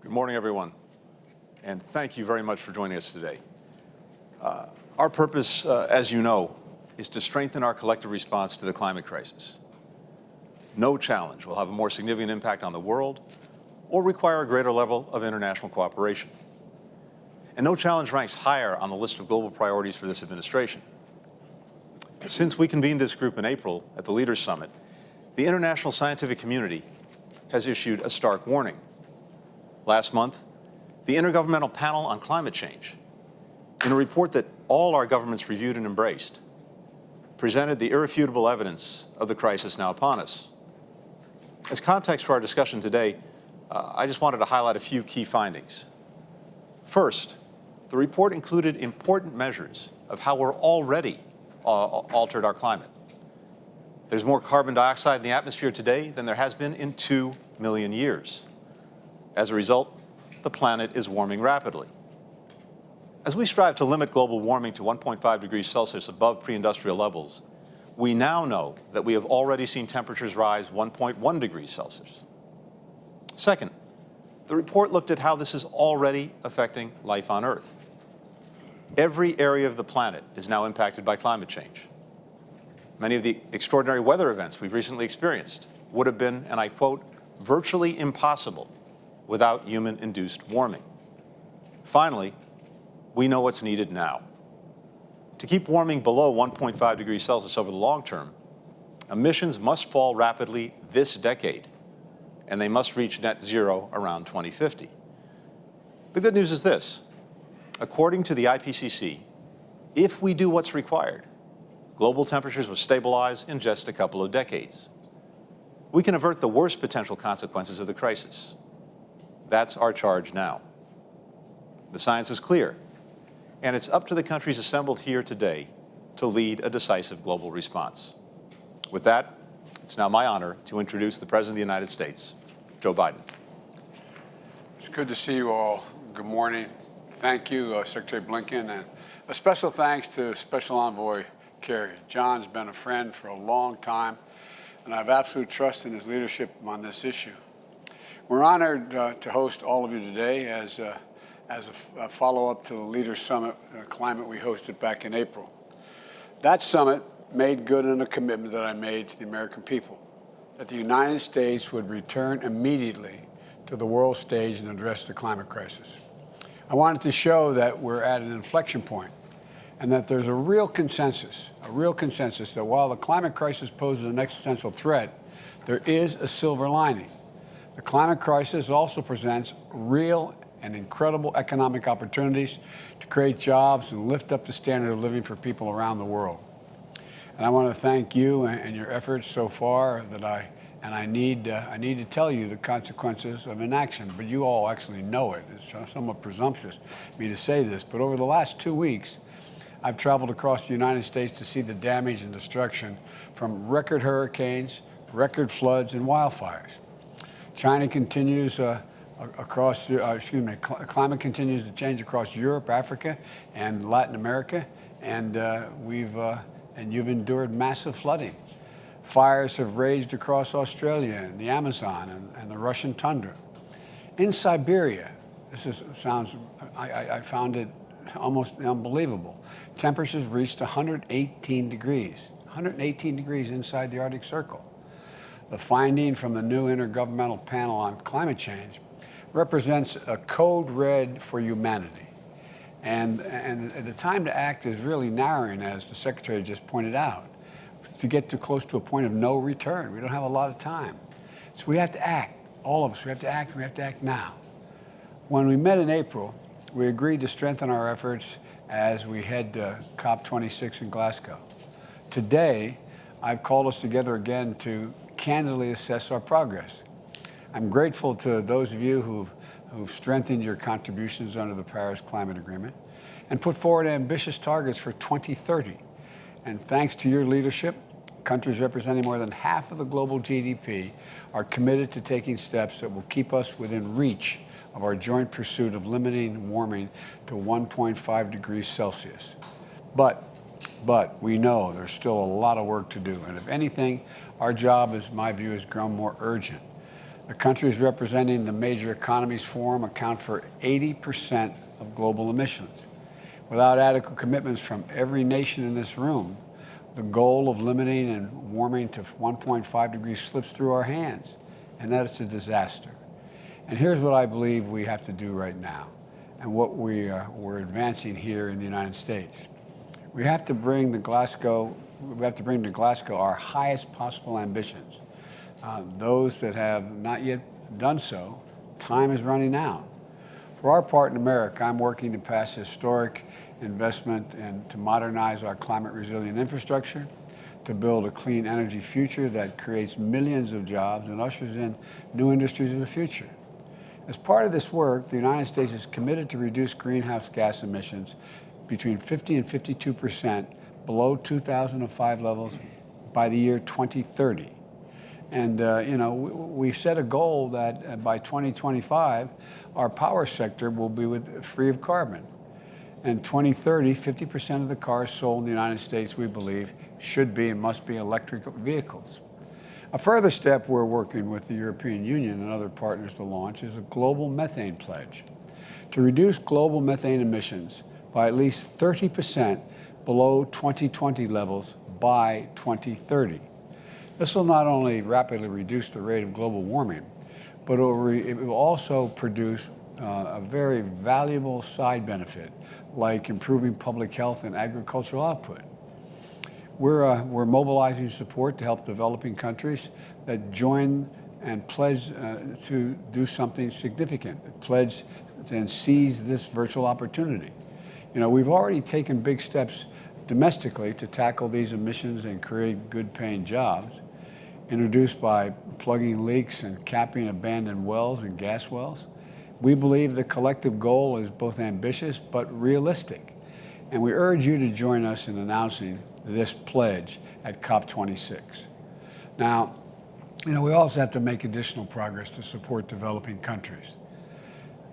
Good morning, everyone, and thank you very much for joining us today. Our purpose, as you know, is to strengthen our collective response to the climate crisis. No challenge will have a more significant impact on the world or require a greater level of international cooperation. And no challenge ranks higher on the list of global priorities for this administration. Since we convened this group in April at the Leaders Summit, the international scientific community has issued a stark warning. Last month, the Intergovernmental Panel on Climate Change, in a report that all our governments reviewed and embraced, presented the irrefutable evidence of the crisis now upon us. As context for our discussion today, I just wanted to highlight a few key findings. First, the report included important measures of how we're already altered our climate. There's more carbon dioxide in the atmosphere today than there has been in 2 million years. As a result, the planet is warming rapidly. As we strive to limit global warming to 1.5 degrees Celsius above pre-industrial levels, we now know that we have already seen temperatures rise 1.1 degrees Celsius. Second, the report looked at how this is already affecting life on Earth. Every area of the planet is now impacted by climate change. Many of the extraordinary weather events we've recently experienced would have been, and I quote, virtually impossible without human-induced warming. Finally, we know what's needed now. To keep warming below 1.5 degrees Celsius over the long term, emissions must fall rapidly this decade, and they must reach net zero around 2050. The good news is this. According to the IPCC, if we do what's required, global temperatures will stabilize in just a couple of decades. We can avert the worst potential consequences of the crisis. That's our charge now. The science is clear, and it's up to the countries assembled here today to lead a decisive global response. With that, it's now my honor to introduce the President of the United States, Joe Biden. It's good to see you all. Good morning. Thank you, Secretary Blinken, and a special thanks to Special Envoy Kerry. John's been a friend for a long time, and I have absolute trust in his leadership on this issue. We're honored to host all of you today as a follow-up to the Leaders Summit Climate we hosted back in April. That summit made good on a commitment that I made to the American people, that the United States would return immediately to the world stage and address the climate crisis. I wanted to show that we're at an inflection point and that there's a real consensus that while the climate crisis poses an existential threat, there is a silver lining. The climate crisis also presents real and incredible economic opportunities to create jobs and lift up the standard of living for people around the world. And I want to thank you and your efforts so far I need to tell you the consequences of inaction, but you all actually know it. It's somewhat presumptuous of me to say this, but over the last 2 weeks, I've traveled across the United States to see the damage and destruction from record hurricanes, record floods, and wildfires. Climate continues to change across Europe, Africa, and Latin America, and you've endured massive flooding. Fires have raged across Australia and the Amazon and the Russian tundra. In Siberia, I found it almost unbelievable. Temperatures reached 118 degrees inside the Arctic Circle. The finding from the new Intergovernmental Panel on Climate Change represents a code red for humanity. And the time to act is really narrowing, as the Secretary just pointed out, to get too close to a point of no return. We don't have a lot of time. So we have to act, all of us. We have to act now. When we met in April, we agreed to strengthen our efforts as we head to COP26 in Glasgow. Today, I've called us together again to candidly assess our progress. I'm grateful to those of you who've strengthened your contributions under the Paris Climate Agreement and put forward ambitious targets for 2030. And thanks to your leadership, countries representing more than half of the global GDP are committed to taking steps that will keep us within reach of our joint pursuit of limiting warming to 1.5 degrees Celsius. But we know there's still a lot of work to do. And if anything, our job, in my view, has grown more urgent. The countries representing the major economies forum account for 80% of global emissions. Without adequate commitments from every nation in this room, the goal of limiting and warming to 1.5 degrees slips through our hands, and that is a disaster. And here's what I believe we have to do right now, and what we're advancing here in the United States. We have to bring to Glasgow our highest possible ambitions. Those that have not yet done so, time is running out. For our part in America, I'm working to pass historic investment and to modernize our climate resilient infrastructure, to build a clean energy future that creates millions of jobs and ushers in new industries of the future. As part of this work, the United States is committed to reduce greenhouse gas emissions between 50 and 52% below 2005 levels by the year 2030. And we've set a goal that by 2025, our power sector will be free of carbon. And 2030, 50% of the cars sold in the United States, we believe, should be and must be electric vehicles. A further step we're working with the European Union and other partners to launch is a global methane pledge to reduce global methane emissions by at least 30% below 2020 levels by 2030. This will not only rapidly reduce the rate of global warming, but it will also produce a very valuable side benefit, like improving public health and agricultural output. We're mobilizing support to help developing countries that join and pledge to do something significant, pledge and seize this virtual opportunity. We've already taken big steps domestically to tackle these emissions and create good-paying jobs, introduced by plugging leaks and capping abandoned wells and gas wells. We believe the collective goal is both ambitious but realistic, and we urge you to join us in announcing this pledge at COP26. Now, we also have to make additional progress to support developing countries.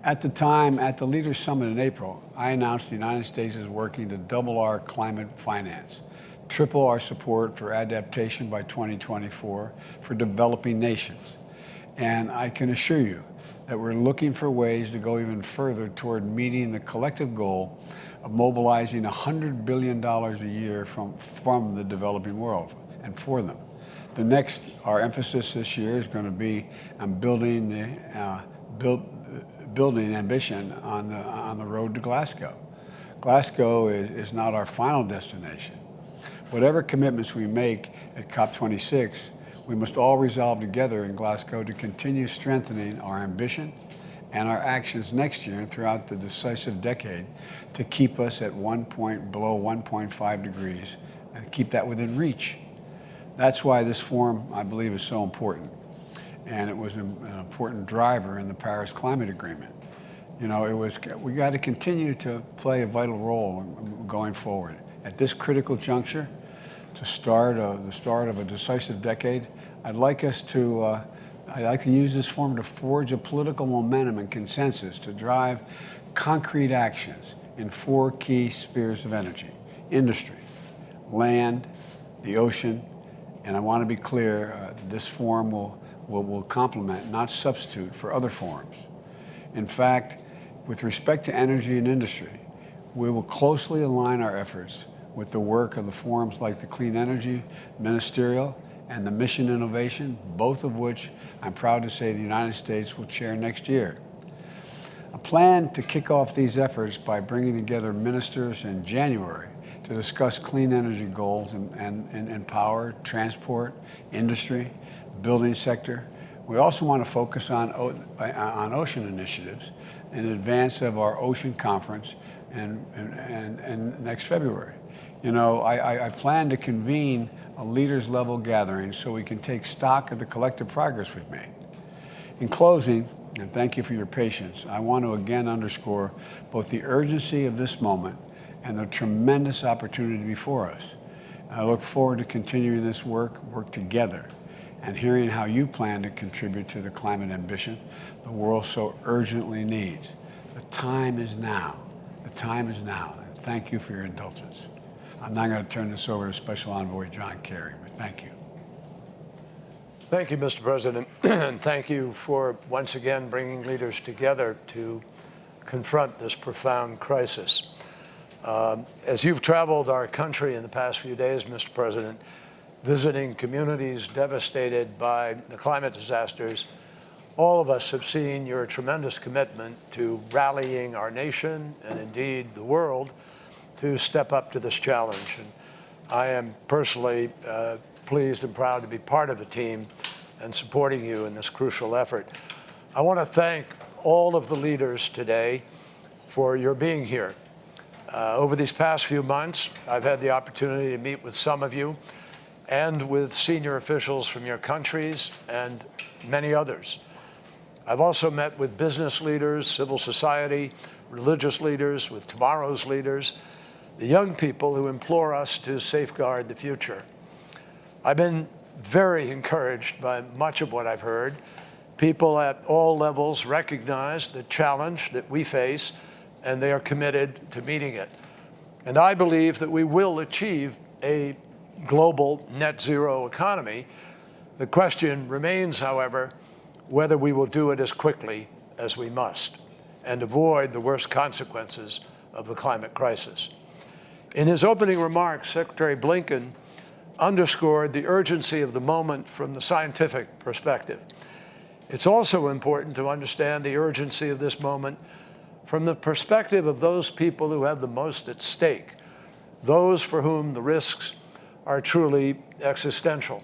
At the Leaders Summit in April, I announced the United States is working to double our climate finance, triple our support for adaptation by 2024 for developing nations. And I can assure you that we're looking for ways to go even further toward meeting the collective goal of mobilizing $100 billion a year from the developing world and for them. Our emphasis this year is going to be on building ambition on the road to Glasgow. Glasgow is not our final destination. Whatever commitments we make at COP26, we must all resolve together in Glasgow to continue strengthening our ambition and our actions next year and throughout the decisive decade to keep us at below 1.5 degrees and keep that within reach. That's why this forum, I believe, is so important. And it was an important driver in the Paris Climate Agreement. We got to continue to play a vital role going forward. At this critical juncture, the start of a decisive decade, I'd like to use this forum to forge a political momentum and consensus to drive concrete actions in 4 key spheres of energy: industry, land, the ocean, and I want to be clear, this forum will complement, not substitute, for other forums. In fact, with respect to energy and industry, we will closely align our efforts with the work of the forums like the Clean Energy Ministerial and the Mission Innovation, both of which I'm proud to say the United States will chair next year. I plan to kick off these efforts by bringing together ministers in January to discuss clean energy goals in power, transport, industry, building sector. We also want to focus on ocean initiatives in advance of our ocean conference and next February. I plan to convene a leaders level gathering so we can take stock of the collective progress we've made. In closing, and thank you for your patience, I want to again underscore both the urgency of this moment and the tremendous opportunity before us. I look forward to continuing this work together, and hearing how you plan to contribute to the climate ambition the world so urgently needs. The time is now. The time is now. And thank you for your indulgence. I'm now going to turn this over to Special Envoy John Kerry. Thank you. Thank you, Mr. President, and thank you for once again bringing leaders together to confront this profound crisis. As you've traveled our country in the past few days, Mr. President, visiting communities devastated by the climate disasters, all of us have seen your tremendous commitment to rallying our nation and indeed the world to step up to this challenge. And I am personally pleased and proud to be part of the team and supporting you in this crucial effort. I want to thank all of the leaders today for your being here. Over these past few months, I've had the opportunity to meet with some of you and with senior officials from your countries and many others. I've also met with business leaders, civil society, religious leaders, with tomorrow's leaders, the young people who implore us to safeguard the future. I've been very encouraged by much of what I've heard. People at all levels recognize the challenge that we face, and they are committed to meeting it. And I believe that we will achieve a global net zero economy. The question remains, however, whether we will do it as quickly as we must and avoid the worst consequences of the climate crisis. In his opening remarks, Secretary Blinken underscored the urgency of the moment from the scientific perspective. It's also important to understand the urgency of this moment from the perspective of those people who have the most at stake, those for whom the risks are truly existential.